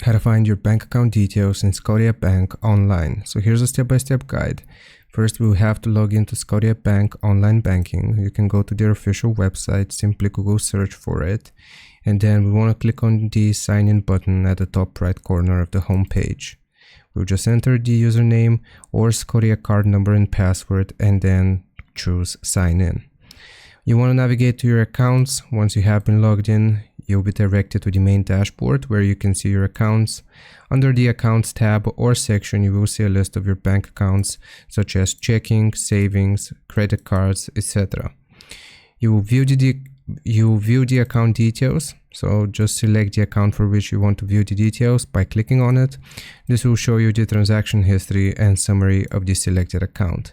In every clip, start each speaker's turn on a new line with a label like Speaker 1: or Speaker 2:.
Speaker 1: How to find your bank account details in Scotiabank online. So here's a step-by-step guide. First, we will have to log into Scotiabank online banking. You can go to their official website, simply Google search for it. And then we want to click on the sign in button at the top right corner of the home page. We'll just enter the username or Scotia card number and password and then choose sign in. You want to navigate to your accounts. Once you have been logged in, you'll be directed to the main dashboard where you can see your accounts. Under the accounts tab or section, you will see a list of your bank accounts such as checking, savings, credit cards, etc. You will view the account details. So just select the account for which you want to view the details by clicking on it. This will show you the transaction history and summary of the selected account.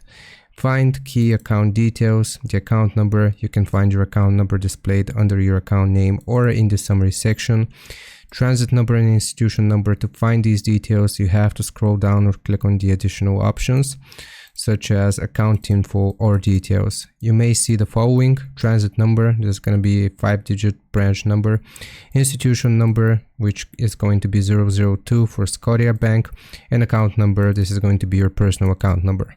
Speaker 1: Find key account details, the account number. You can find your account number displayed under your account name or in the summary section. Transit number and institution number. To find these details, you have to scroll down or click on the additional options, such as account info or details. You may see the following: transit number, this is going to be a 5-digit branch number; institution number, which is going to be 002 for Scotiabank; and account number, this is going to be your personal account number.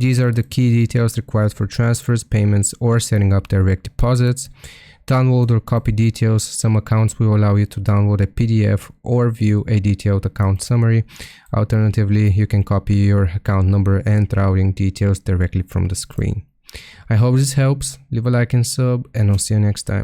Speaker 1: These are the key details required for transfers, payments, or setting up direct deposits. Download or copy details. Some accounts will allow you to download a PDF or view a detailed account summary. Alternatively, you can copy your account number and routing details directly from the screen. I hope this helps. Leave a like and sub, and I'll see you next time.